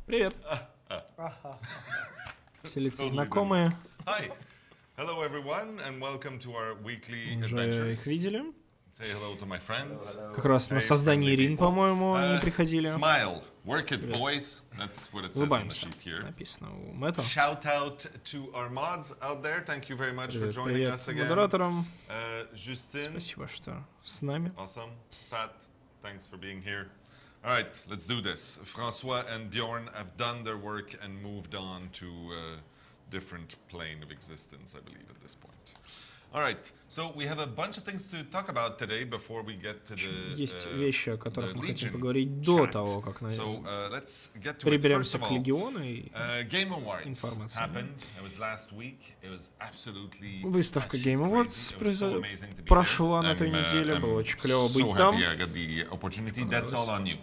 Привет. Все лица знакомые. Hi. Hello everyone and welcome to our weekly Уже adventures. их видели. Say hello to my friends. Как раз на создании Рин, по-моему, они приходили. Smile. Work it, boys. That's what it says on the Улыбаемся. sheet here. Написано у Мэтта. Shout out to our mods out there. Thank you very much for joining Привет us again. модераторам. Justin. Спасибо, что с нами. Awesome. Pat, thanks for being here. All right, let's do this. François and Bjorn have done their work and moved on to a different plane of existence, I believe, at this point. All right, so we have a bunch of things to talk about today before we get to the Есть вещи, о которых мы хотим Legion поговорить до chat. того, как So let's get to it. First переберемся of к all, Легиону и Game Awards информация. happened. It was last week. It was absolutely Выставка actually Game crazy. Awards It was so amazing to be прошла there. на этой неделе, I'm было очень клево быть so там. happy I got the opportunity. That's all on you.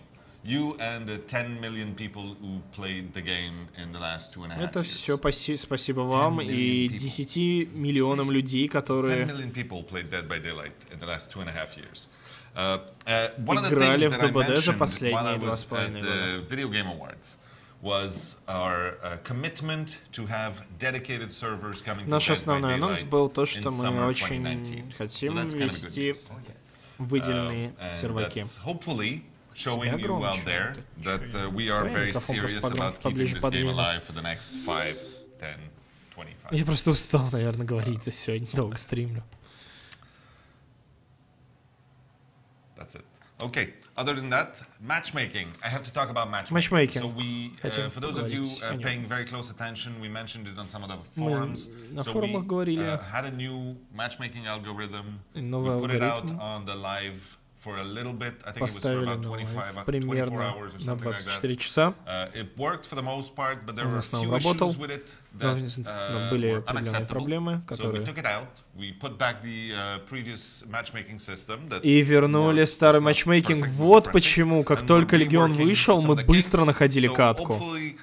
You and the 10 million people who played the game in the last 2.5 years. Это все спасибо вам и 10 миллионам людей, 10 которые million people played Dead by Daylight in the last 2.5 years. One of the играли things в that I ДБД за mentioned while I последние was 2,5 at the Video Game Awards was our commitment to have dedicated servers coming to Наш Dead by основной анонс Daylight был то, in что мы summer очень 2019. хотим So that's kind of a good ввести news. выделенные And серваки. that's hopefully showing Себя you громче. out there that we are Давай very микрофон serious просто about keeping поближе this game подвину. alive for the next 5, 10, 25. Я просто устал, наверное, говорить за сегодня. Долго стримлю. That's it. Okay. Other than that, matchmaking. I have to talk about matchmaking. Matchmaking. So we, Хотим for those of you поговорить о нем. paying very close attention, we mentioned it on some of the Мы forums. на So форумах we говорили. had a new matchmaking algorithm. Новый We put it out алгоритм. on the live for a little bit. I think it was for Поставили about на 25, лайв 24 примерно hours or на something like that. 24 часа. It worked for the most part, but there Он в were a основном few работал, issues with it но that были were определенные unacceptable. проблемы, So we которые... took it out. We put back the previous matchmaking system that И вернули worked. старый It's not матчмейкинг. perfect, Вот but почему, practice. как And только we're Легион reworking вышел, some мы of the быстро kinks. находили So катку. hopefully,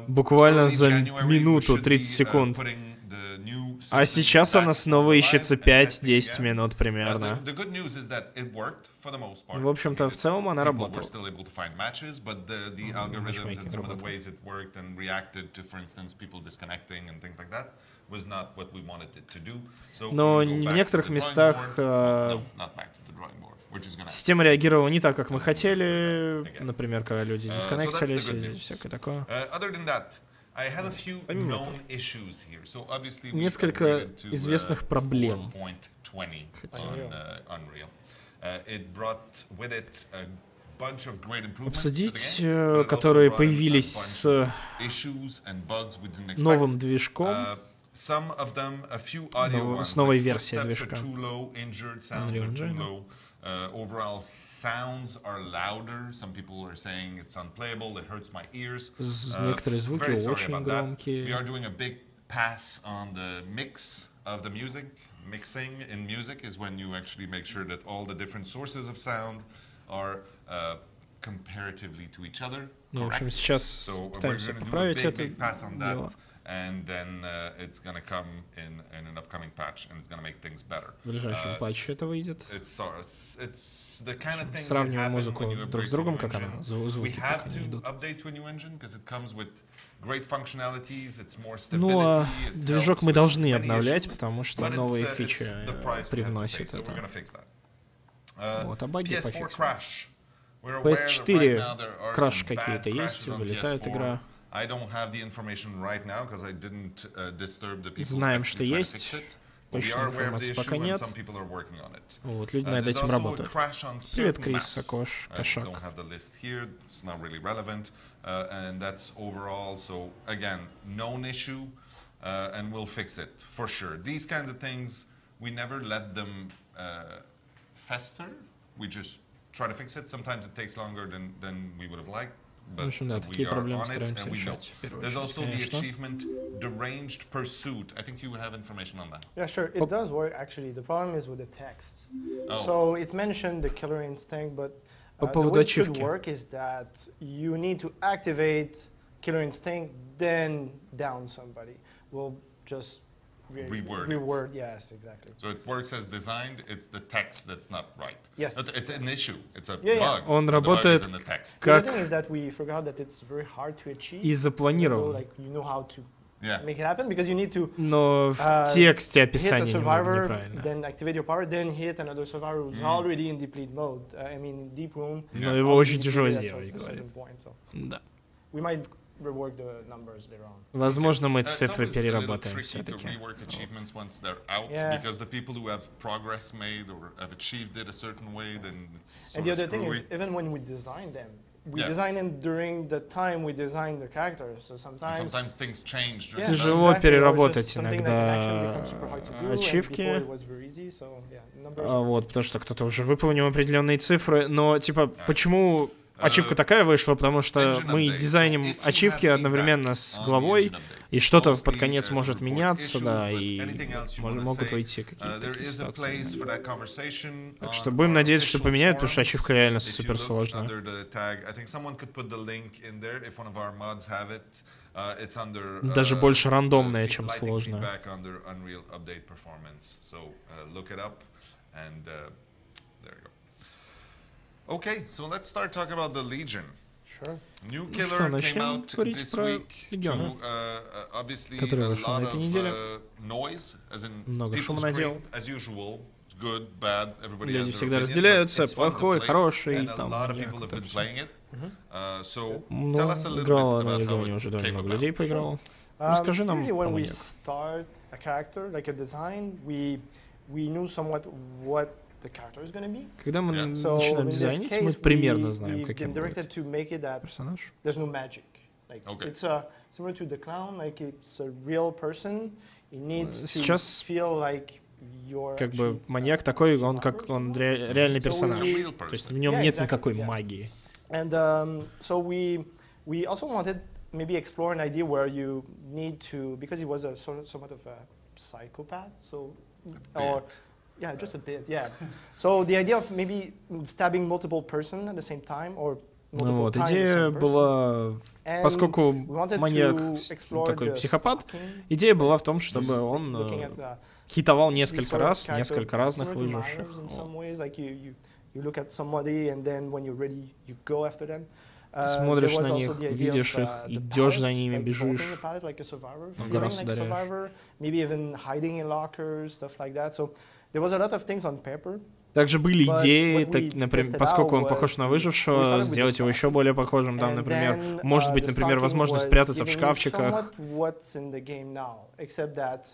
Буквально early за January we минуту, should 30 be, секунд. putting the new А system сейчас back она on снова the ищется live and testing 5-10 again. минут примерно. The good news is that it worked for the most part. В общем-то, в целом она People were работала. still able to find matches, but the algorithms and matchmaking some of the работал. ways it worked and reacted to, for instance, people disconnecting and things like that was not what we wanted it to do. So Но we'll go в back to некоторых the drawing местах board. No, not back to the drawing board. We're just gonna система реагировала не так, как мы хотели. Например, когда люди дисконнектились so that's the good или news. всякое такое. Other than that, I have a few known issues here. So obviously we Несколько upgraded to, известных проблем. 4.20 on Unreal. It brought with it a bunch of great improvements to the Обсудить, game, but it also которые brought in a появились bunch с of issues and bugs we didn't expect. новым движком. Some of them, a few audio ones, с новой like версией footsteps are движка. too low, injured sounds are too low. Overall sounds are louder. Some people are saying it's unplayable. It hurts my ears. Некоторые звуки Very sorry очень about that. We громкие. are doing a big pass on the mix of the music. Mixing in music is when you actually make sure that all the different sources of sound are comparatively to each other. Ну, в общем, Correct. сейчас So we're пытаемся going to do a поправить big, это big pass on that, дело. and then it's going to come in an upcoming patch, and it's going to make things better. В ближайшем патче это выйдет. It's the kind of thing that Сравниваем happen музыку when you друг upgrade с to a другом, new как она, engine. We звуки, как have они to идут. update to a new engine because it comes with great functionalities. It's more Ну, а stability. It движок helps мы with должны many обновлять, issues, потому что but новые it's фичи the price we have to pay, привносят so we're это. gonna fix that. Вот, а баги PS4 пофиксим. crash. We're aware that PS4 right now there are краш some bad какие-то есть, crashes on вылетает PS4. игра. I don't have the information right now because I didn't disturb the people Знаем, actually что trying to есть. fix it. But we Точной are aware of the информации issue пока and нет. some people are working on it. Вот, люди над There's этим also a работают. crash on Привет, certain Крис, maps. Сакош, I Кошак. don't have the list here. It's not really relevant. And that's overall. So again, known issue, and we'll fix it for sure. These kinds of things, we never let them fester. We just try to fix it. Sometimes it takes longer than we would have liked. В But общем, да, we такие are проблемы on it стараемся and we know. решать в первую There's очередь, also the конечно. achievement deranged pursuit. I think you have information on that. Yeah, sure. It does work, actually. The problem is with the text. Oh. So it mentioned the killer instinct, but По the поводу way it should ачивки. work is that you need to activate killer instinct, then down somebody. We'll just reword it. Reword, yes, exactly. So it works as designed. It's the text that's not right. Yes. It's an issue. It's a Yeah, yeah. bug. Он The bug работает is in the text. The other как thing is that we forgot that it's very hard to achieve. и Even though, запланирован. like you know how to Yeah. make it happen because you need to Но в uh, тексте hit a описания немного survivor, неправильно. then activate your power, then hit another survivor who's already in deplete mode. I mean, deep wound. Но Yeah. его Already очень тяжело depleted at сделать, a говорит. certain point, so Да. we might rework the numbers later on. Возможно, мы It's цифры always a little переработаем tricky to все-таки. rework achievements once they're out Yeah. because the people who have progress made or have achieved it a certain way, then it's And sort the of other thing is, screwy. even when we design them, we Yeah. design them during the time we design the characters. So And sometimes sometimes things change during Yeah, Тяжело exactly, or переработать just something that in action иногда becomes super hard to do, and ачивки. before it was very easy, so, yeah, numbers Вот, потому что кто-то уже выполнил определенные цифры, но типа почему ачивка такая вышла? Потому что Engine мы update. дизайним So if you ачивки have одновременно feedback с on the главой, engine update, и что-то под mostly, конец to может report меняться, issues, да, but и anything else you wanna могут say, выйти какие-то there такие is a ситуации. place for that conversation Так on что будем our надеяться, что official поменяют, потому что forums. ачивка реально If you супер look сложная. under the tag, I think someone could put the link in there if one of our mods have it. It's under Даже больше рандомная, чем lighting сложная. feedback under Unreal Update Performance. So look it up, and there you go. Okay, so let's start talking about the Legion. Sure. New Ну killer что, came начнем out говорить this про week Легиона, to obviously который a вышел на lot этой of неделе. noise, as in Много people шума наделал. scream as usual. It's good, bad. Everybody Люди has their всегда opinion, разделяются, but it's fun to плохой, play, хороший, and a там, lot of маньяк, people have вот been это всё. playing it. So Ну, tell us a little играло bit на about how Легионе уже it довольно came много about. людей поиграло. Расскажи нам Usually про when we маньяка. start a character, like a design, we knew somewhat what the character is going to be. Когда мы Yeah. So in начинаем this дизайнить, мы case, примерно знаем, we've каким been будет directed to make it that персонаж. there's no magic. Like Okay. it's similar to the clown, like it's a real person. It needs to Сейчас feel like you're Как бы actually, маньяк такой, он survivor как он somehow. реальный So персонаж. A real То есть в person. нем Yeah, нет exactly, никакой yeah. магии. And so we also wanted maybe explore an idea where you need to, because he was a somewhat of a psychopath, so or Bit. yeah, just a bit, yeah. So the idea of maybe stabbing multiple person at the same time or Ну multiple вот, times the идея same person. была, And поскольку we wanted маньяк to с- explore такой the психопат, stalking, идея была в том, чтобы он looking at the хитовал these несколько sort of раз, character несколько разных similar to выживших. Myers in Вот. some ways, like you look at somebody and then when you're ready, you go after them. Ты There смотришь was на also них, the idea видишь of, их, the идешь palette, за ними, like бежишь. vaulting the palette like a survivor, Много feeling раз like a ударяешь. survivor, maybe even hiding in lockers, stuff like that. So there was a lot of things on paper. Также были But идеи, what так, we например, tested поскольку он out похож was на we выжившего, started with сделать the его еще более похожим, там, And например, then, может быть, the например, stalking возможность was спрятаться в giving you шкафчиках. somewhat what's in the game now, except that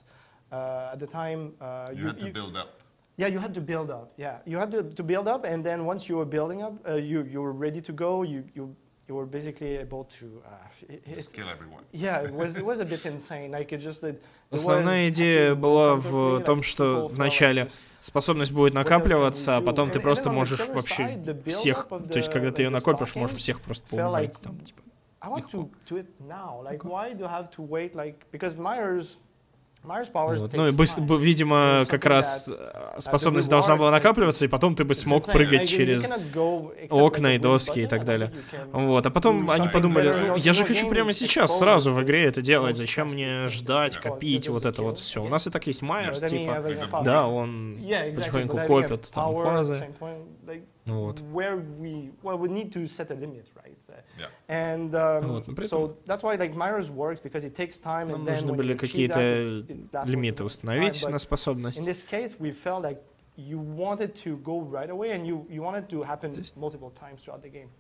at the time You had to build up. yeah, you had to build up. Yeah, you had to build up, and then once you were building up, you were ready to go. You were basically able to. Just kill everyone. Yeah, it was a bit insane. Like it just that. Основная идея была в том, что вначале способность будет накапливаться, а потом ты просто можешь вообще всех, то есть когда ты ее накопишь, можешь всех просто поубивать. Там, типа. I want to do it now. Like, why do I have to wait? Like, because Myers powers Вот. takes Ну и быстро, time. видимо, It's как something раз that, способность the должна reward, была like, накапливаться, и потом ты бы смог It's insane. прыгать Like, you через cannot go except окна like и a доски и button, так I don't далее. think you can Вот. А потом do они something подумали, better. ну, я же Also, хочу game прямо is сейчас, exposed сразу в to игре это делать, most зачем мне trusted ждать, people. копить, There's вот a это вот kill все. У again. нас и так есть Майерс, Then you типа, have a power. да, он Yeah, exactly. потихоньку But having a копит там power at the фазы. same point, like, Вот. where we need to set a limit, right? Yeah. And Вот, но при so that's why like Myers works because it takes time, Нам and then нужны when были you achieve какие-то that, it lasts for лимиты some установить time. на But способность. in this case, we felt like you wanted to go right away, and you wanted to happen multiple times throughout the game.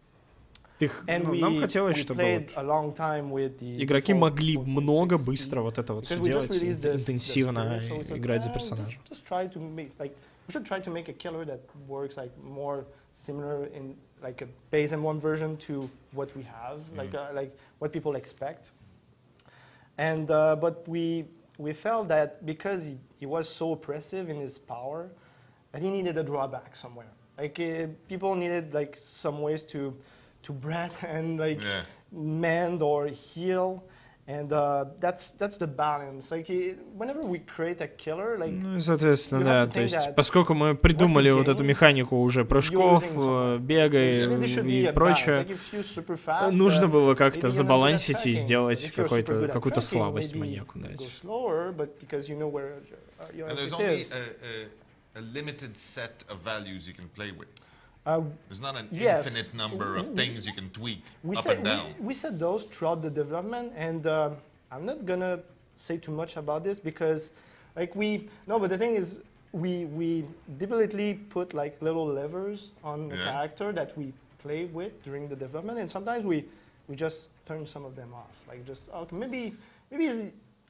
And Нам хотелось, we чтобы played вот a long time with the игроки default могли 4.6 много, speed. быстро вот это вот все Because we just делать, released this интенсивно spirit, so we said, играть за "Ah, персонажа. just try to make like we should try to make a killer that works like more similar in like a base M1 version to what we have, like what people expect. And but we felt that because he was so oppressive in his power, that he needed a drawback somewhere. Like people needed like some ways to breath and like Yeah. mend or heal. And that's the balance. Like whenever we create a killer, like ну, соответственно, да, то есть, поскольку мы придумали вот эту механику уже прыжков, бегай и прочее, нужно было как-то забалансить и сделать какую-то слабость маньяку дать. And there's only a limited set of values you can play with. There's not an infinite number of things you can tweak up and down. We said those throughout the development, and I'm not gonna say too much about this because, like but the thing is, we deliberately put like little levers on the character that we play with during the development, and sometimes we just turn some of them off. Like just okay, maybe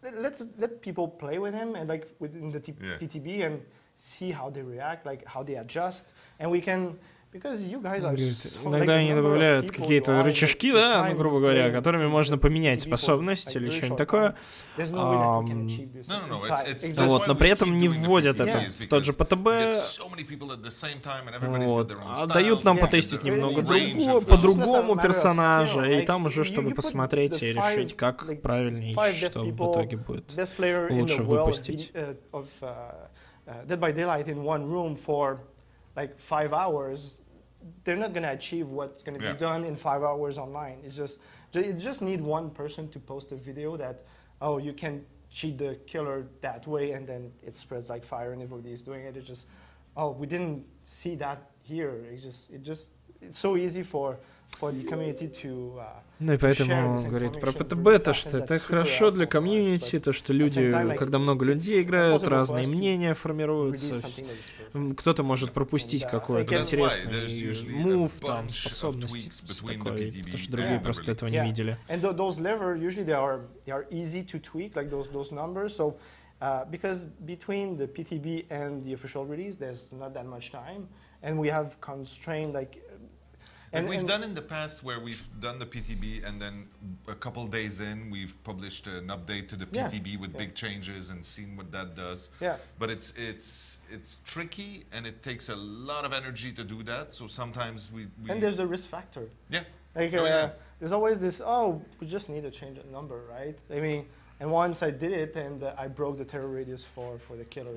let people play with him and like within the PTB and see how they react, like how they adjust, and we can. Иногда они добавляют какие-то рычажки, да, ну, грубо говоря, которыми можно поменять способность или что-нибудь такое. Вот, но при этом не вводят это в тот же ПТБ, вот, а дают нам потестить немного по-другому персонажа, и там уже, чтобы посмотреть и решить, как правильнее, что в итоге будет лучше выпустить. Like 5 hours, they're not going to achieve what's going to be done in 5 hours online. It just need one person to post a video that, oh, you can cheat the killer that way, and then it spreads like fire, and everybody is doing it. It's just, oh, we didn't see that here. It's so easy for the community to. Ну и поэтому он говорит про ПТБ, то что это хорошо для комьюнити, то что люди, когда много людей играют, разные мнения формируются, кто-то может пропустить какой-то интересный мув, там, способности, такое, потому что другие просто этого не видели. Because between the PTB and the official release, there's not that much time, and we have constrained like. And we've done in the past where we've done the PTB and then a couple days in we've published an update to the PTB with big changes and seen what that does. Yeah. But it's tricky and it takes a lot of energy to do that. So sometimes we and there's the risk factor. Yeah. Like there's always this. Oh, we just need to change a number, right? I mean, and once I did it and I broke the terror radius for the killer.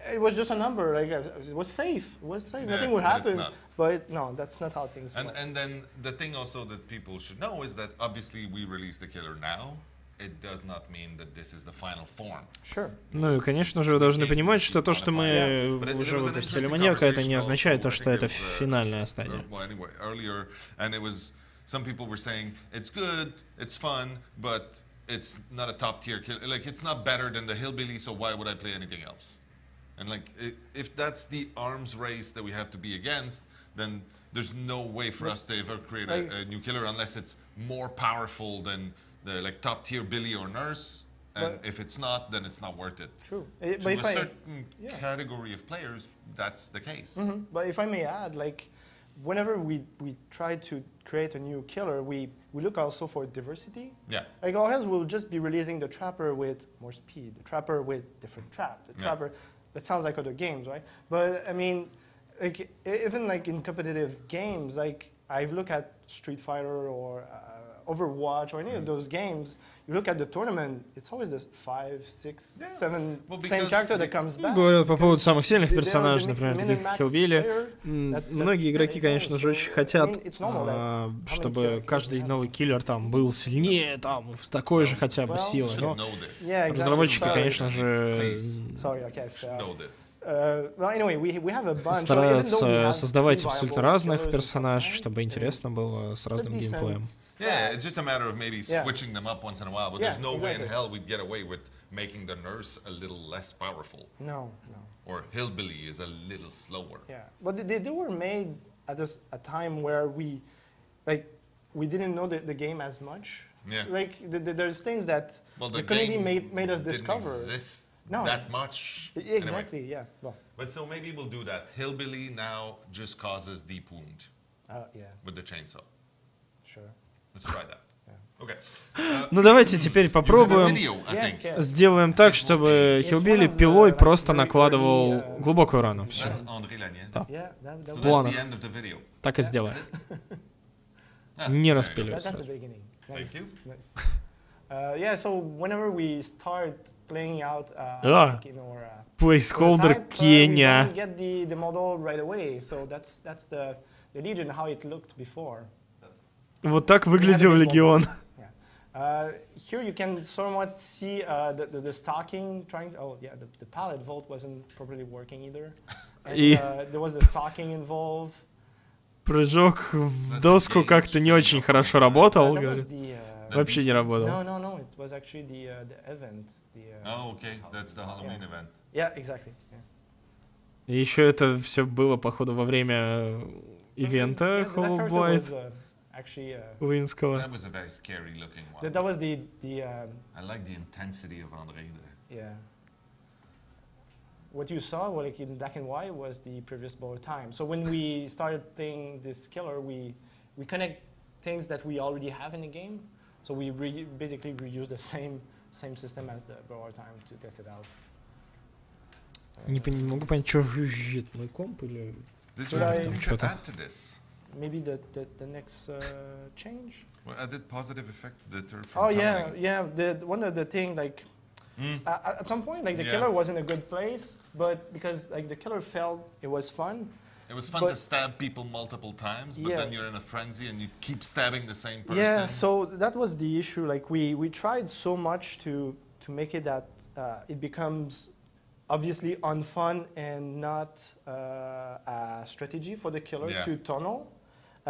It was just a number. Like it was safe. It was safe. Nothing would happen. But no, that's not how things work. And then the thing also that people should know is that obviously we release the killer now. It does not mean that this is the final form. Sure. Ну и, конечно же, вы должны понимать, что то, что мы уже выпустили маньяка, это не означает то, что это финальная стадия. Well, anyway, earlier, and it was some people were saying it's good, it's fun, but it's not a top tier killer. Like it's not better than the hillbilly, so why would I play anything else? And like, if that's the arms race that we have to be against, then there's no way for us to ever create a new killer unless it's more powerful than the like top tier Billy or Nurse. And if it's not, then it's not worth it. True. To a certain category of players, that's the case. Mm-hmm. But if I may add, like, whenever we try to create a new killer, we look also for diversity. Yeah. Like, or else we'll just be releasing the Trapper with more speed, the Trapper with different trap, the Trapper. That sounds like other games, right? But I mean, like even like in competitive games, like I look at Street Fighter or Overwatch or any of those games. You look at the tournament, it's always the 5, 6, 7 same character that comes back. Говорят по поводу самых сильных персонажей, например, таких как Хиллбилли. Многие игроки, конечно же, очень хотят, чтобы каждый новый киллер там был сильнее, там, с такой же хотя бы силой. Но разработчики, конечно же, стараются создавать абсолютно разных персонажей, чтобы интересно было с разным геймплеем. Yeah, it's just a matter of maybe switching them up once in a while, but there's no way in hell we'd get away with making the Nurse a little less powerful. No. Or Hillbilly is a little slower. Yeah, but they were made at a time where we didn't know the game as much. Yeah. Like there's things that the community made us discover. Didn't exist that much. Exactly. Anyway. Yeah. Well. But so maybe we'll do that. Hillbilly now just causes deep wound. With the chainsaw. Sure. Let's try that. Okay. Ну давайте теперь попробуем. Сделаем так, чтобы Хиллбилли пилой просто накладывал глубокую рану. Все. Да. В планах. Так и сделаем. Не распиливай сразу. Yeah, so whenever we start playing out like in our Placeholder prototype, Kenya. we don't get the model right away. So that's the Legion, how it looked before. Вот так выглядел Легион. Here you can somewhat see the stocking trying. Oh yeah, the pallet vault wasn't properly working either. And, there was the stocking involved. Прыжок в доску как-то не очень хорошо работал. Вообще не работал. No, it was actually the event. Oh, okay, that's the Halloween event. Yeah, exactly. И еще это все было, походу, во время ивента Hollow Blight Уинского. That was a very scary looking one. That was the I like the intensity of André there. Yeah. What you saw, well, like in black and white, was the previous borrowed time. So when we started playing this killer, we connect things that we already have in the game. So we basically reuse the same system as the borrowed time to test it out. Не могу понять, что жужжит, мой комп или... Add to this? Maybe the next change? Well, added positive effect from tumbling. Yeah. One of the thing, like, at some point, like the killer was in a good place, but because like the killer felt it was fun. It was fun to stab people multiple times, but then you're in a frenzy and you keep stabbing the same person. Yeah, so that was the issue. Like we tried so much to make it that it becomes obviously unfun and not a strategy for the killer to tunnel.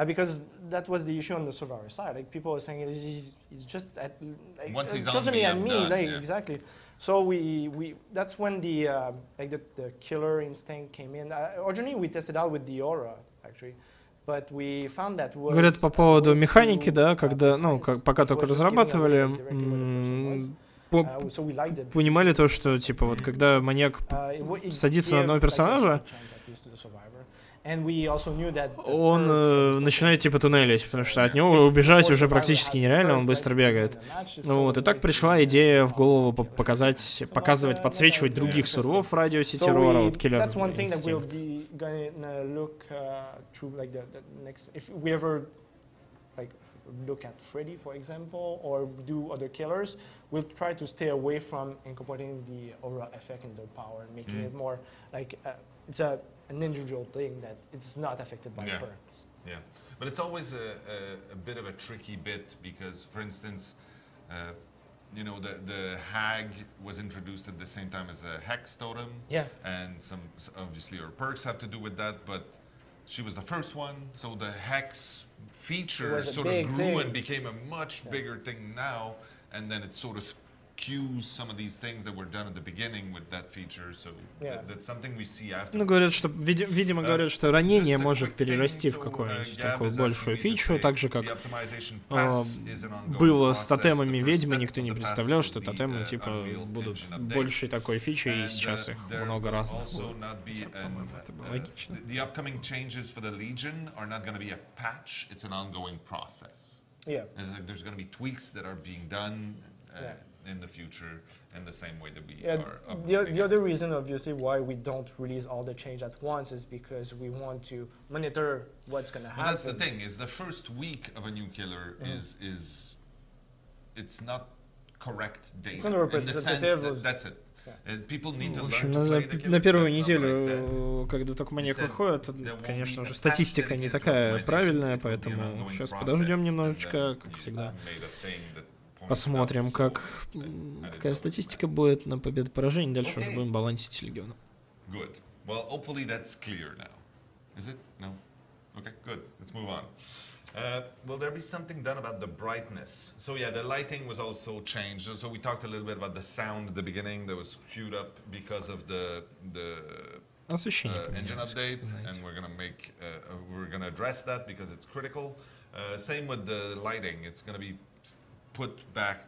Because that was the issue on the survivor side. Like people were saying, it's just at, like, once he's on me, I'm done, like, exactly. So we that's when the the killer instinct came in. Originally we tested out with the aura actually, but we found that was. Говорят по поводу механики, да, когда, ну, пока только разрабатывали, понимали то, что типа вот когда маньяк садится на одного персонажа, он начинает типа туннелить, потому что от него убежать уже практически нереально, он быстро бегает. Вот, и так пришла идея в голову показывать, подсвечивать других сурвов в радиусе террора от киллера. Look at Freddy, for example, or do other killers, we'll try to stay away from incorporating the aura effect in their power and making it more like it's an individual thing that it's not affected by the perks. Yeah, but it's always a bit of a tricky bit because, for instance, you know, the hag was introduced at the same time as a hex totem. Yeah. And obviously her perks have to do with that, but she was the first one, so the hex feature sort of grew and became a much bigger thing now, and then it sort of skews some of these things that were done at the beginning with that feature, so that's something we see after. Ну, говорят, что, видимо, говорят, что ранение может перерасти в какую-нибудь такую большую фичу, так же, как было с тотемами ведьмы, никто не представлял, что тотемы, типа, будут большей такой фичей, и сейчас их много разных будет. Это было логично. The upcoming changes for the Legion are not going to be a patch, it's an ongoing process. Yeah. There's going to be tweaks that are being done in the future in the same way that we are uploading. The other reason, obviously, why we don't release all the change at once is because we want to monitor what's going to happen. But that's the thing, is the first week of a new killer is it's not correct data. It's not representative. That's it. People need to В общем, learn to play the killer. на первую неделю, когда только маньяк выходит, конечно же, статистика не такая правильная, поэтому сейчас подождем немножечко, как всегда. Посмотрим, какая статистика будет на победу-поражение. Дальше уже будем балансить Легиона. Good. Well, hopefully that's clear now. Is it? No? Okay, good. Let's move on. Will there be something done about the brightness? So yeah, the lighting was also changed. So we talked a little bit about the sound at the beginning that was queued up because of the engine update, and we're gonna address that because it's critical. Same with the lighting. It's gonna be put back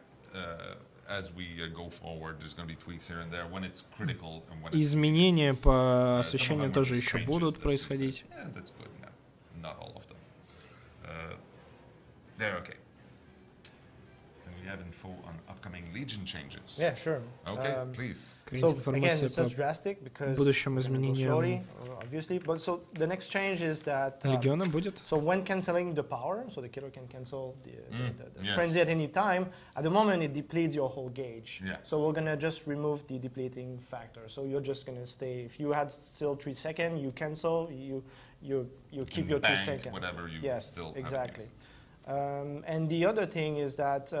as we go forward. There's going to be tweaks here and there when it's critical and when изменения по освещению тоже еще будут происходить. Yeah, that's good. No, not all of them. There, okay. Can we we have info on upcoming Legion changes? Yeah, sure. Okay, please. So again, it's not drastic because будущим we're gonna go изменениям slowly, obviously. But so the next change is that Легиона будет. so when canceling the power, so the killer can cancel the Yes. frenzy at any time. At the moment, it depletes your whole gauge. Yeah. So we're gonna just remove the depleting factor. So you're just gonna stay. If you had still 3 seconds, you cancel. You keep your 3 seconds. Whatever you Yes, still exactly. And the other thing is that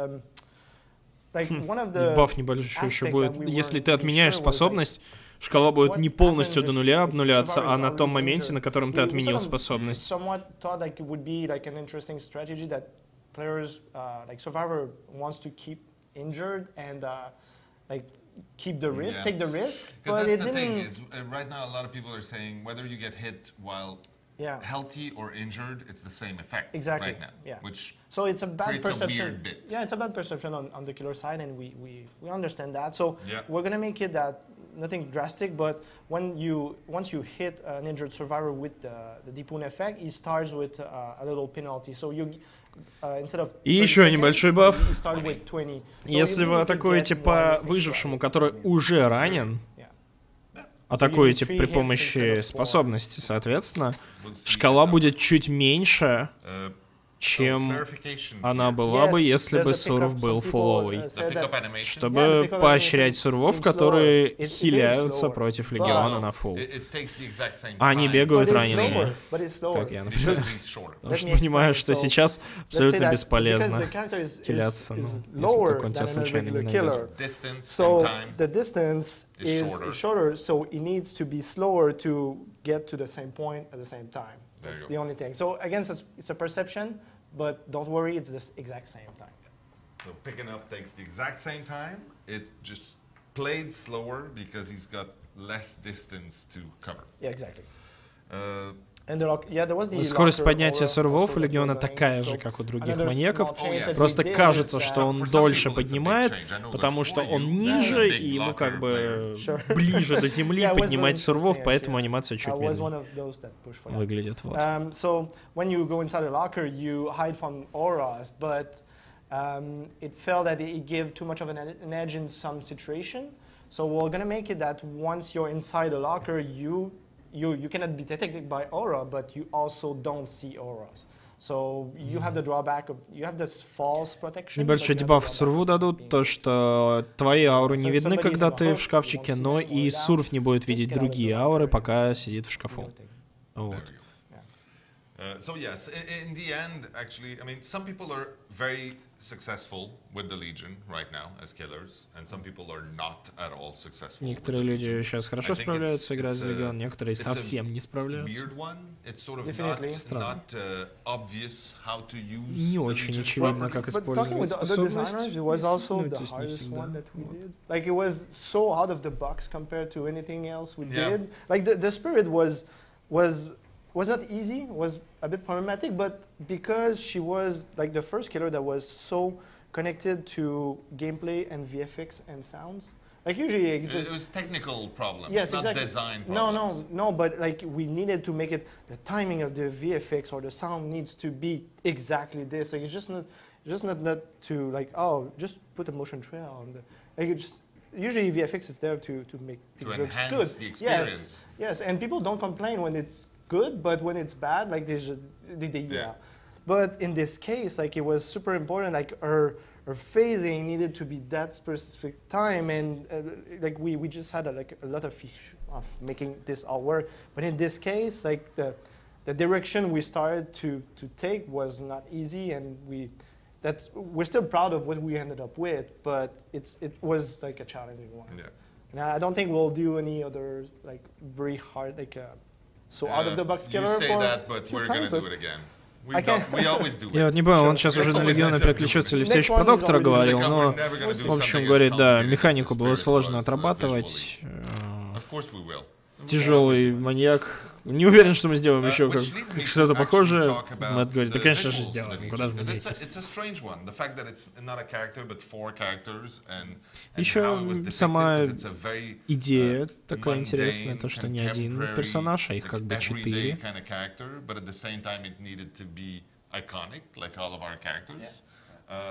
like one of the Баф небольшой еще будет. Если ты отменяешь способность, шкала будет не полностью до нуля обнуляться, а на том моменте, на котором ты отменил способность. Somewhat thought like it would be like an interesting strategy that players like Survivor wants to keep injured and like keep the risk, take the risk. Because that's the thing is right now a lot of people are saying whether you get hit while healthy or injured, it's the same effect right now. Yeah. Which so it's a bad perception. A weird bit. Yeah, it's a bad perception on the killer side, and we understand that. So we're gonna make it that nothing drastic, but once you hit an injured survivor with the Deepoon effect, he starts with a little penalty. So you instead of И еще небольшой баф. So если вы атакуете по выжившему, который уже ранен, атакуете при помощи способности, соответственно, шкала будет чуть меньше, чем она была бы, если бы сурв был фуловый. Чтобы поощрять сурвов, которые хиляются против Легиона на фул. Они бегают ранеными, как я, например. Потому что понимаю, что сейчас абсолютно бесполезно хиляться, если только он тебя случайно не найдет. So the distance is shorter, so it needs to be slower to get to the same point at the same time. That's the only thing. So again, it's a perception, but don't worry, it's the exact same time. So picking up takes the exact same time. It just played slower because he's got less distance to cover. Yeah, exactly. There was the скорость поднятия сурвов у Легиона такая же, как у других маньяков. Просто кажется, что он дольше поднимает, потому что он ниже, и ему как бы ближе до земли поднимать сурвов, поэтому анимация чуть медленнее выглядит. Вот. So when you go inside a locker, you hide from auras, but it felt that it gave too much of an edge in some situation. So we're gonna make it that once you're inside a locker, you cannot be detected by aura, but you also don't see auras. So you have the drawback of you have this false protection. Небольшой дебаф сурву дадут, то что твои ауры не видны, когда ты в шкафчике, но и сурв не будет видеть другие ауры, пока сидит в шкафу. Вот. So yes, in the end, actually, I mean, some people are very successful with the Legion right now as killers, and some people are not at all successful. Некоторые люди сейчас хорошо справляются, играя за Легион, некоторые совсем не справляются. Странно. Не очень очевидно, как использовать способность. Like it was so out of the box compared to anything else we did. Like the spirit was not easy, was a bit problematic, but because she was like the first killer that was so connected to gameplay and VFX and sounds. Like usually it was technical problems, yes, not exactly. design problems. No, but like we needed to make it, the timing of the VFX or the sound needs to be exactly this. Like it's just not to like, oh, just put a motion trail on the, like it just, usually VFX is there to make things look good. The experience. Yes, and people don't complain when it's good, but when it's bad, like they just, But in this case, like it was super important, like her phasing needed to be that specific time, and like we just had a lot of making this all work. But in this case, like the direction we started to take was not easy, and we're still proud of what we ended up with, but it was like a challenging one. Yeah. And I don't think we'll do any other like very hard like. So out of the box killer. You say that, but we're gonna do it again. We always do it. Я вот не понял, он сейчас уже на Легиона переключился или все еще про доктора говорил, но в общем говорит, да, механику было сложно отрабатывать. Тяжелый маньяк. Не уверен, что мы сделаем еще что-то похожее. Мэтт говорит, да, конечно же, сделаем. Куда же мы денемся? Еще сама идея такая интересная, то, что не один персонаж, а их как бы 4.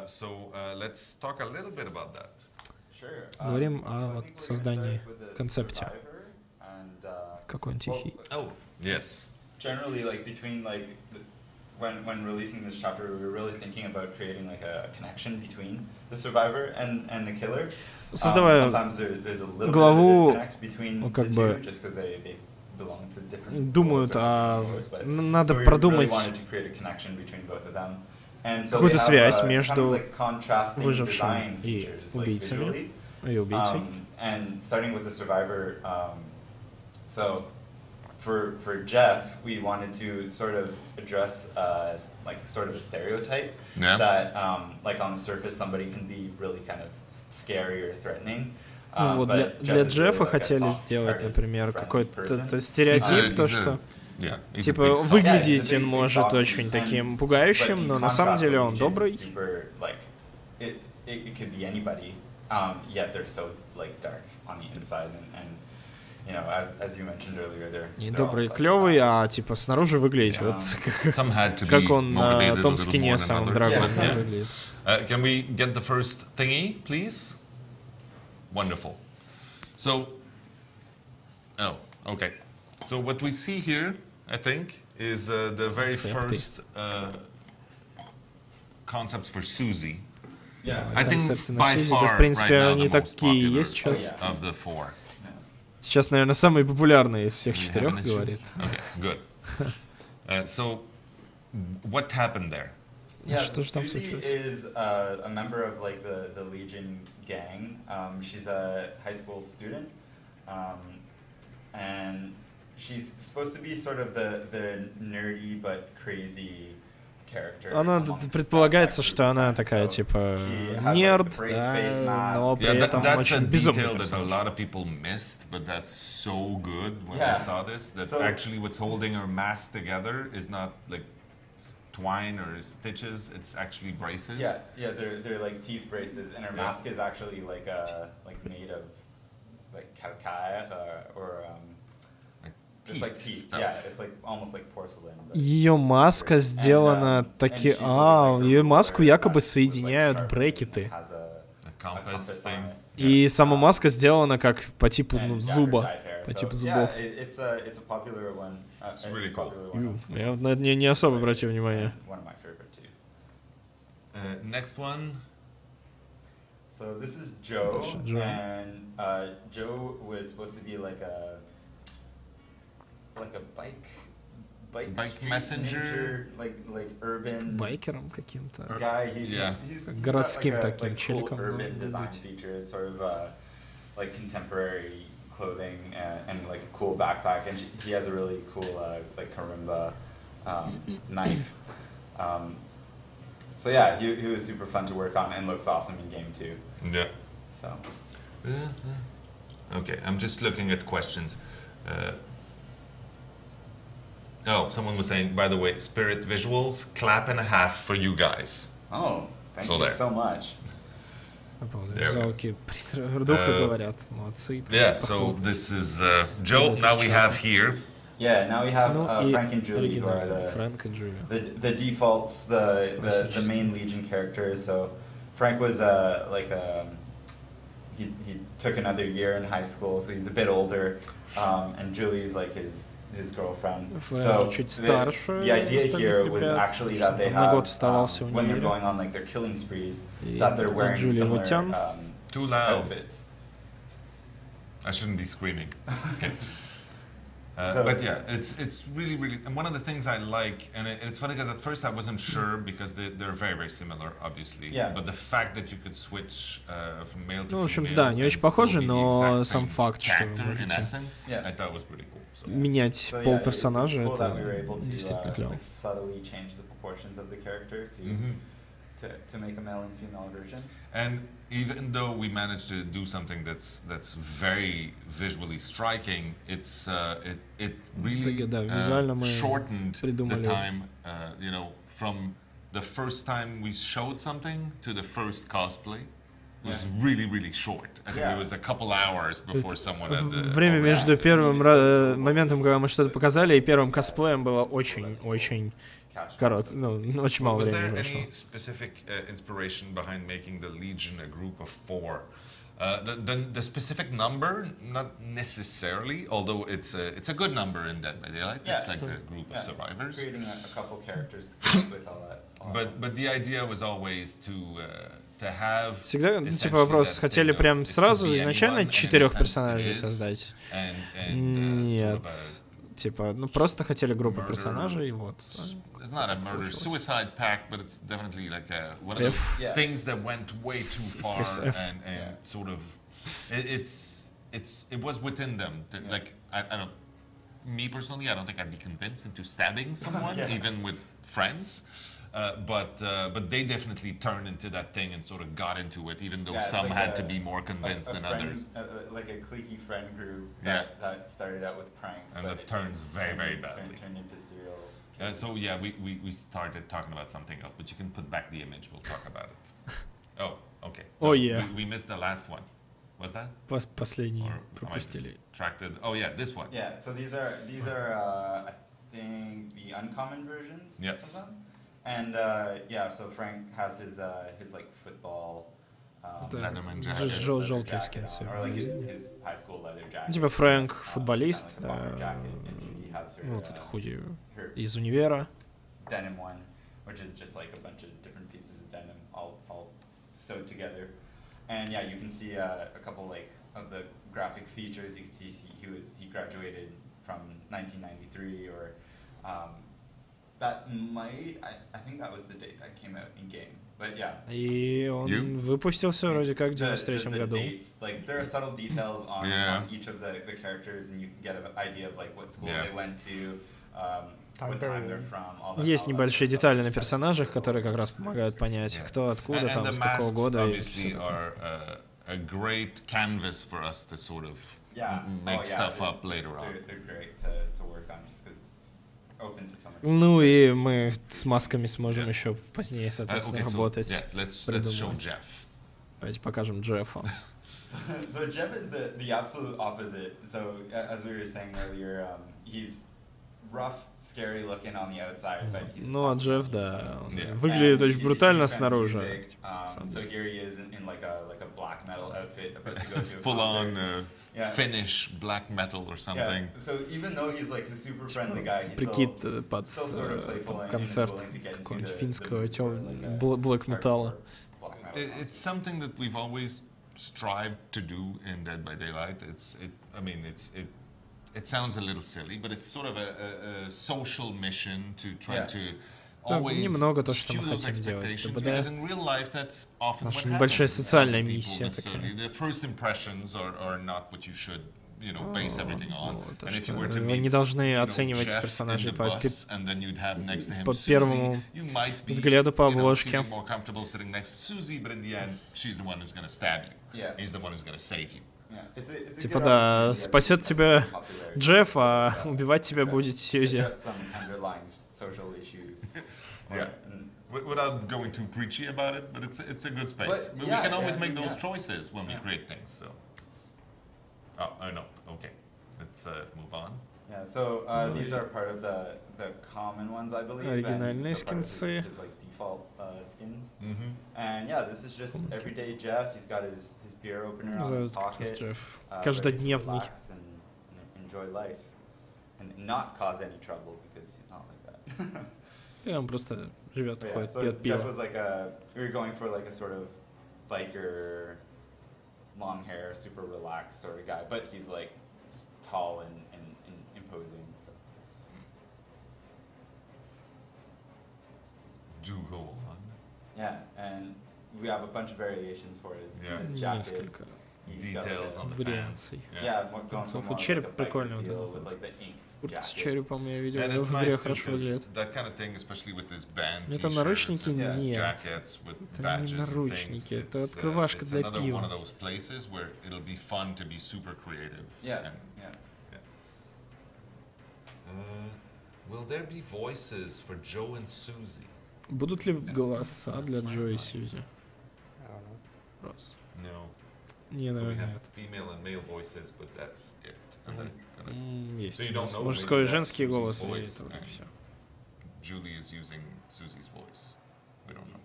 So let's talk a little bit about that. Говорим о вот создании, концепте. Какой-нибудь тихий. Oh, yes. Generally, like between like when releasing this chapter, we were really thinking about creating like a connection between the survivor and the killer. Создавая главу, ну, как бы думают, надо продумать какую-то связь между выжившим и убийцами, и убийцей. For Jeff, we wanted to sort of address like sort of a stereotype that like on the surface somebody can be really kind of scary or threatening. Вот для Джеффа хотели сделать, например, какой-то стереотип, то что типа выглядеть он может очень таким пугающим, но на самом деле он добрый. Не добрый и клевый, а типа снаружи выглядит вот как он на том скине самом дорогом выглядит. Can we get the first thingy, please? Wonderful. So, okay. So what we see here, I think, is the very first concepts for Susie. I think by far right now the most popular of the four. Сейчас, наверное, самый популярный из всех четырех говорит. Okay, good. So, what happened there? Что же там случилось? Susie is a member of like the Legion gang. She's a high school student, and she's supposed to be sort of the nerdy but crazy character. Она предполагается, что она такая типа нерд, да, но при этом очень безумный персонаж. That's a detail that a lot of people missed, but that's so good when I saw this. That actually what's holding her mask together is not like twine or stitches, it's actually braces. Yeah, they're like teeth braces, and her mask is actually like made of like calcaire or it's like teeth. Yeah, it's like almost like porcelain. Ее маска сделана таки, ее маску якобы соединяют брекеты. И сама маска сделана как по типу зуба, по типу зубов. Я на это не особо обратил внимание. Next one. So this is Joe, and Joe was supposed to be like a bike messenger, like urban байкером каким-то. Guy. He's городским like таким челиком. Cool urban design features, sort of like contemporary clothing and like a cool backpack, and he has a really cool like karimba knife. So yeah, he was super fun to work on and looks awesome in game too. Yeah. So. Okay, I'm just looking at questions. Someone was saying, by the way, spirit visuals, clap and a half for you guys. Oh, thank you so much. Yeah, so this is Joe. Now we have here. Yeah, now we have Frank and Julie, who are the defaults, the main Legion characters. So Frank was he took another year in high school, so he's a bit older, and Julie's like his girlfriend. So the idea here was actually that they have when they're going on like their killing sprees, that they're wearing similar too loud outfits. I shouldn't be screaming. Okay. But yeah, it's really, really, and one of the things I like, and it's funny because at first I wasn't sure because they're very, very similar, obviously. Yeah. But the fact that you could switch from male to Ну, в общем-то, female да, не очень похожи, но сам факт, что вы in можете essence, I thought was pretty cool. So. менять пол персонажа, это действительно клево. Subtly change the proportions of the character to make a male and female version. And even though we managed to do something that's very visually striking, it really shortened the time, from the first time we showed something to the first cosplay. It was really, really short. I think it was a couple hours before someone had the... Время между первым моментом, когда мы что-то показали, и первым косплеем было очень-очень ну, очень мало времени вышло. Was there any specific inspiration behind making the Legion a group of 4? The specific number, not necessarily, although it's a good number in Dead by Daylight. Yeah. It's like the group of survivors. Creating a couple characters to keep with all that. But the idea was always to have. Всегда, типа, вопрос, хотели прям сразу изначально 4 персонажей создать? Нет. Типа, ну просто хотели группу персонажей, и вот. It's not a murder-suicide pact, but it's definitely like one of those things that went way too far and sort of it was within them. Like I don't. Me personally, I don't think I'd be convinced into stabbing someone, even with friends. But they definitely turned into that thing and sort of got into it, even though some like had to be more convinced than others. Like a cliquey friend group that started out with pranks. And that turns very, very badly. Turned into serial. So yeah, we started talking about something else, but you can put back the image, we'll talk about it. Oh, okay. Oh yeah. We missed the last one. Was that? Последний пропустили. Oh yeah, this one. Yeah, so these are I think the uncommon versions yes. of them. And yeah, so Frank has his like football Leatherman jacket. Желтый скин. Or like his high school leather jacket. Типа Фрэнк футболист, ну тут худи из универа. Denim one, which is just like a bunch of different pieces of denim all sewed together. And yeah, you can see a couple like of the graphic features. You can see he graduated from 1993 or. That might, I think that was the date that came out in game, but yeah. И он выпустился вроде как в 93-м году. Like there are subtle details on each of the characters, and you can get an idea of like what school they went to, what time they're from. All that, есть небольшие детали на персонажах, которые как раз помогают понять, кто откуда, там, с какого года. И все такое. A great canvas for us to sort of make stuff up later on. They're great to work on just because. Ну и мы с масками сможем еще позднее, соответственно, работать. Let's show Jeff. Давайте покажем Джеффа. So Jeff is the absolute opposite. So as we were saying earlier, he's rough, scary looking on the outside, but he's. Ну а Джефф, да, выглядит очень брутально снаружи. So here he is in like a black metal outfit, about to go to a full on. Finnish black metal or something. Yeah. So even though he's like a super friendly guy, he's прикид под концерт какого-нибудь финского black metal. It's something that we've always strived to do in Dead by Daylight. It sounds a little silly, but it's sort of a social mission to try to немного то, что мы хотим делать. Наша небольшая социальная миссия такая. Вы не должны оценивать персонажей по первому взгляду по обложке. Типа да, спасет тебя Джефф, а убивать тебя будет Сьюзи. Yeah, without going too preachy about it, but it's a good space. But we can always make those choices when we create things. So, I know. Okay, let's move on. Yeah, so these are part of the common ones, I believe. Оригинальные скинсы. His like default skins. And yeah, this is just everyday Jeff. He's got his beer opener on his pocket. Каждодневный. And enjoy life, and not cause any trouble because he's not like that. И он просто живет, ходит, пьет пиво. Jeff was like we were going for like a sort of biker, long hair, super relaxed sort of guy, but he's like tall and imposing. So. Do go on. Yeah, and we have a bunch of variations for his jackets. Details on the pants. Yeah, going for more череп прикольный вот этот. С черепом я видел, в игре хорошо выглядит. Это наручники? Нет. Это не наручники, это открывашка для пива. Будут ли голоса для Джо и Сьюзи? Раз. Не, наверное, нет. Есть. Мужской и женский голос, и это все. Julie is using Susie's voice. We don't know.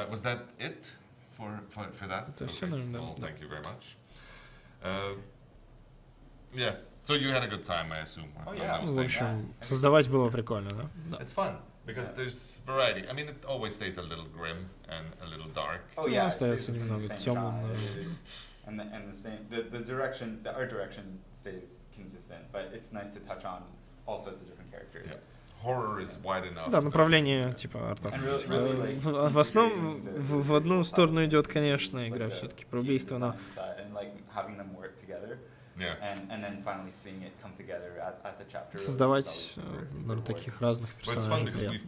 Was that it for that? Okay. Well, thank you very much. Yeah. So you had a good time, I assume. Oh yeah. В общем, создавать было прикольно, да? It's fun because there's variety. I mean, it always stays a little grim and a little dark. Oh yeah. Остается немного темным. And the art direction stays consistent, but it's nice to touch on all sorts of different characters. Yeah. Horror is wide enough. Да, направление типа арта. В основном в одну сторону идет, конечно, игра все-таки про убийство, но создавать таких разных персонажей.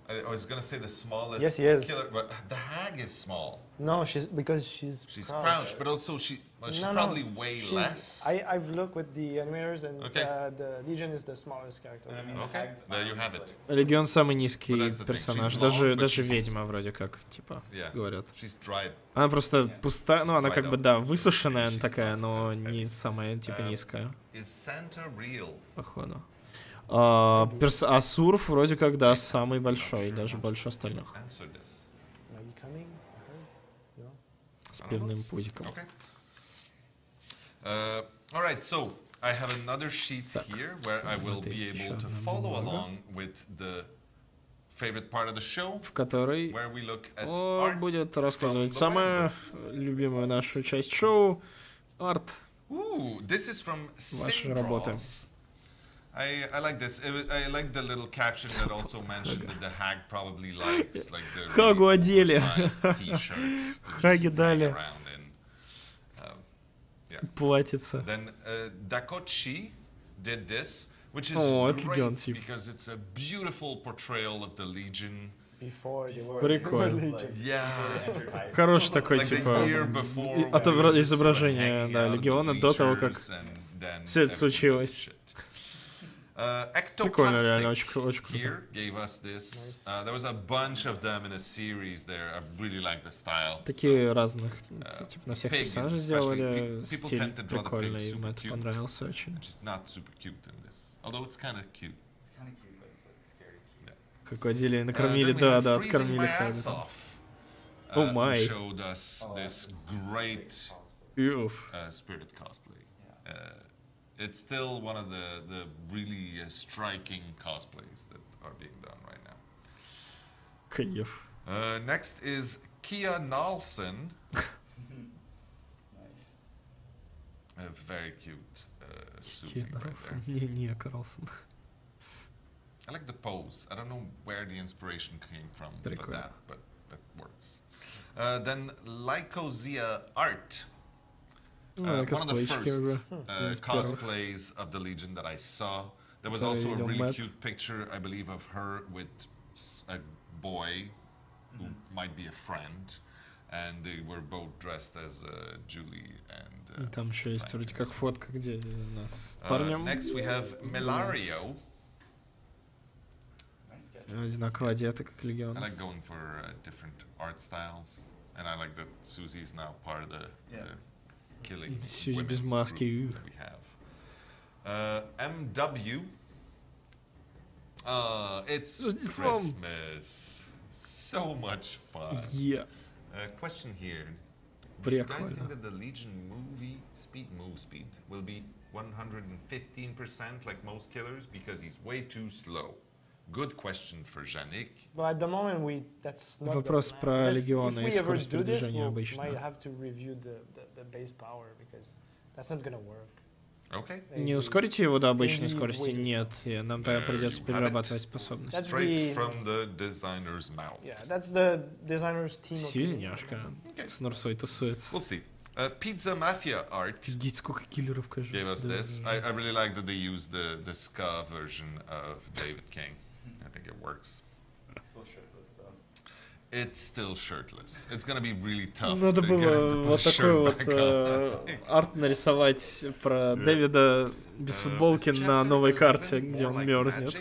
I was gonna say the smallest killer, but the hag is small. No, she's crouched, but also she's probably way less. I've looked with the animators, and the Legion is the smallest character. Okay, there you have it. Легион самый низкий персонаж, даже ведьма вроде как, типа, говорят. Она просто пустая, ну она как бы, да, высушенная она такая, но не самая, типа, низкая. Походу. А Сурф вроде как, да, самый большой, даже больше остальных. С пивным пузиком. Alright, so I have another sheet here where I will be able to follow along with the favorite part of the show, в которой он будет рассказывать самую любимую нашу часть шоу — арт. Ваши работы. I like this. I like the little caption that also mentioned that the hag probably likes, like the Хагу одели. T-shirts. Хаги дали. Платьица. Then Dakochi did this, which is great because it's a beautiful portrayal of the Legion. Прикольно. Yeah. Хороший такой, типа, изображение, да, Легиона до того, как все это случилось. Прикольно, реально, очень круто. Такие разных, типа, на всех персонажей сделали, стиль прикольный, мне это понравился очень. Как одели, накормили, да, откормили Хага. О май. It's still one of the really striking cosplays that are being done right now. Кайф. Next is Kia Nalson. Nice. A very cute Susie right there. Не Карлсон. I like the pose. I don't know where the inspiration came from for that, but that works. Then Lycosia Art. One of the first cosplays of the Legion that I saw. There was also a really cute picture, I believe, of her with a boy who might be a friend, and they were both dressed as Julie and. Там еще есть вроде как фотка, где нас с парнем. Next we have Melario. Одинаково одеты, как Легион. I like going for different art styles, and I like that Susie is now part of the killing women без маски. That we have. MW. It's Christmas. So much fun. Yeah. Question here. Do you guys think that the Legion speed will be 115% like most killers because he's way too slow? Good question for Janik. But at the moment that's not Вопрос про Легиона и скорость передвижения обычно. We might have to review the base power because that's not gonna work. Okay. Не ускорите его до обычной скорости? Нет, нам придется перерабатывать способность. Straight from the designer's mouth. Yeah, that's the designer's team. Сьюзеняшка с Нурсой тусуется. We'll see. Pizza Mafia Art gave us this. I really like that they used the ska version of David King. I think it works. Still shirtless though. It's still shirtless. It's gonna be really tough. Надо было вот такой вот арт нарисовать про Дэвида без футболки на новой карте, где он мерзнет.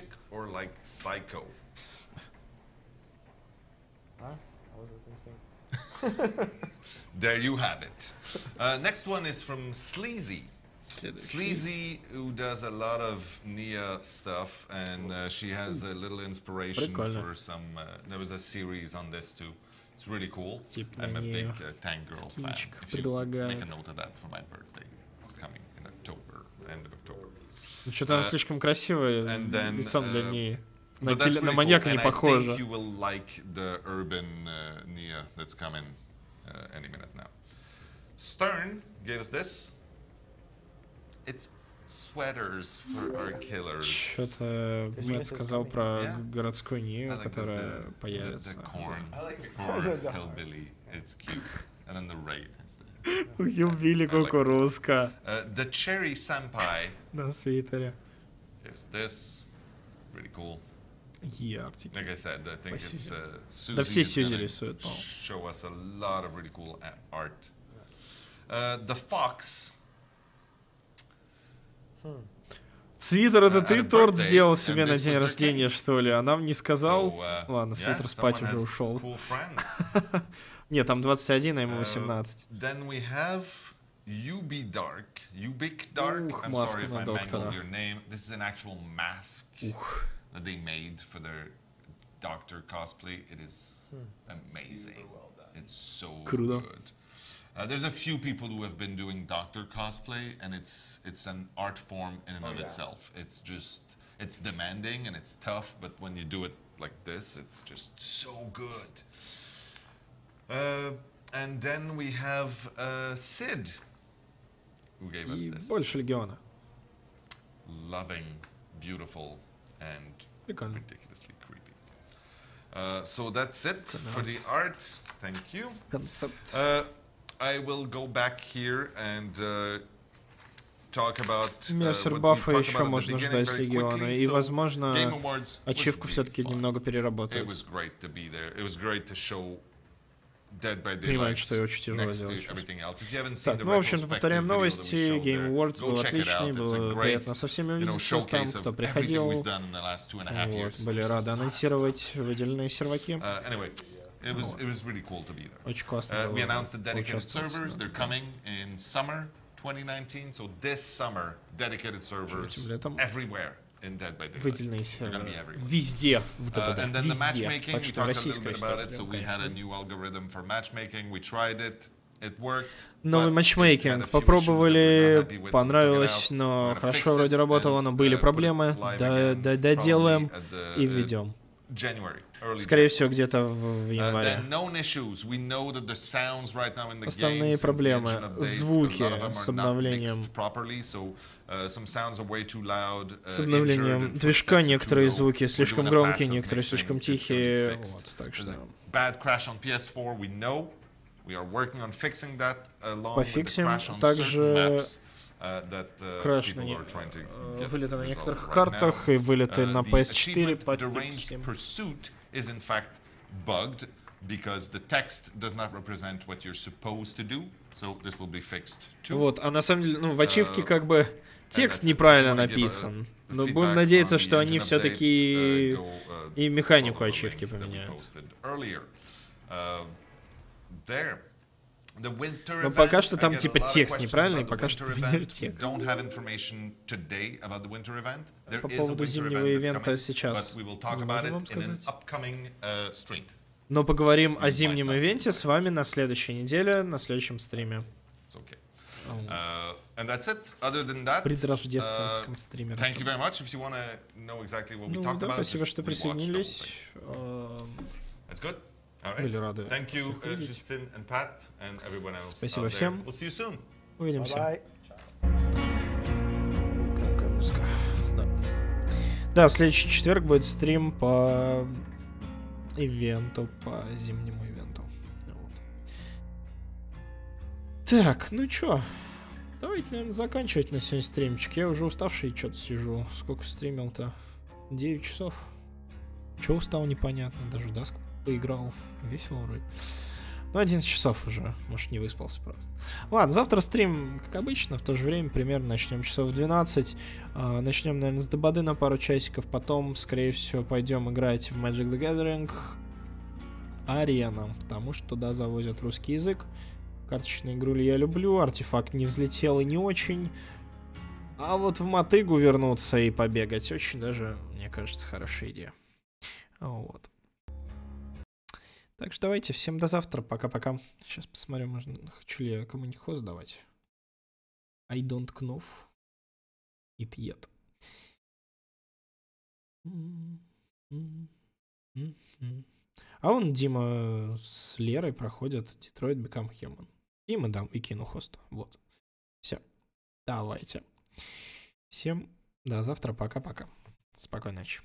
There you have it. Next one is from Sleazy. Sleazy, who does a lot of Nia stuff, and she has a little inspiration for some. There was a series on this too. It's really cool. I'm a big Tank Girl fan. If you make a note of that for my birthday, it's coming in October, end of October. Что-то она слишком красивая, лицом для Нии. На маньяка не похоже. I think you will like the urban Nia that's coming any minute now. Stern gave us this. It's sweaters for our killers. Что-то Мэтт сказал про городскую Нию, которая появится. Hillbilly. It's cute. And then the raid. У Хиллбилли кукурузка. The Cherry Senpai. На свитере. Here's this. Really cool. Яртики. Like I said, I think it's да все Сьюзи рисуют. Show us a lot of really cool art. The Fox. Свитер, это ты торт сделал себе на день рождения, что ли? А нам не сказал? Ладно, свитер спать уже ушел. Нет, там 21, а ему 18. Then we have Ubic Dark. I'm sorry if I mangled your name. This is an actual mask that they made for their doctor cosplay. It is amazing. It's so good. There's a few people who have been doing doctor cosplay, and it's an art form in and of itself. It's demanding and it's tough, but when you do it like this, it's just so good. And then we have Sid, who gave us this. Больше Легиона. Loving, beautiful, and ridiculously creepy. So that's it for the art. Thank you. I will go back here and talk about Баффа еще можно ждать Легиона, и, возможно, ачивку все-таки немного переработают. Понимаю, что очень тяжело делать. Так, ну, в общем-то, повторяем новости. Game Awards был отличный, было приятно со всеми увидеться, там, кто приходил. Вот, были рады анонсировать выделенные серваки. It was really cool to be there. Очень классно было. We announced the dedicated servers. They're coming in summer 2019. So this summer, dedicated servers everywhere in Dead by Daylight. Выделенные серверы везде в ДБД. And then the matchmaking, we talked a little bit about it. So we had a new algorithm for matchmaking. We tried it. It worked. Новый матчмейкинг. Попробовали, понравилось, но хорошо вроде работало, но были проблемы. Доделаем и введем. Скорее всего, где-то в январе. Основные проблемы — звуки с обновлением. С обновлением движка некоторые звуки слишком громкие, некоторые слишком тихие. Вот, так что... Пофиксим. Также краш вылеты на некоторых картах и вылеты на PS4 пофиксим. Вот, а на самом деле, ну, в ачивке как бы текст неправильно написан. Но будем надеяться, что они все-таки и механику ачивки поменяют. Но пока что там типа текст неправильный, пока что поменяют текст. По поводу зимнего ивента сейчас не можем вам сказать. Но поговорим о зимнем ивенте с вами на следующей неделе, на следующем стриме. Предрождественском стриме. Ну да, спасибо, что присоединились. Были рады. Спасибо всем. Увидимся. Да, в следующий четверг будет стрим по ивенту, по зимнему ивенту. Вот. Так, ну чё? Давайте, наверное, заканчивать на сегодня стримчик. Я уже уставший что-то сижу. Сколько стримил-то? 9 часов. Чё устал, непонятно. Даже даск поиграл. Весело вроде. Ну, 11 часов уже. Может, не выспался просто. Ладно, завтра стрим, как обычно, в то же время примерно начнем часов в 12. Начнем, наверное, с ДБД на пару часиков. Потом, скорее всего, пойдем играть в Magic the Gathering Arena, потому что туда завозят русский язык. Карточную игру я люблю. Артефакт не взлетел и не очень. А вот в мотыгу вернуться и побегать очень даже, мне кажется, хорошая идея. Вот. Так что давайте, всем до завтра, пока-пока. Сейчас посмотрю, можно, хочу ли я кому-нибудь хост давать. I don't know it yet. А вон Дима с Лерой проходят Detroit Become Human. Им дам и кину хост. Вот. Все. Давайте. Всем до завтра. Пока-пока. Спокойной ночи.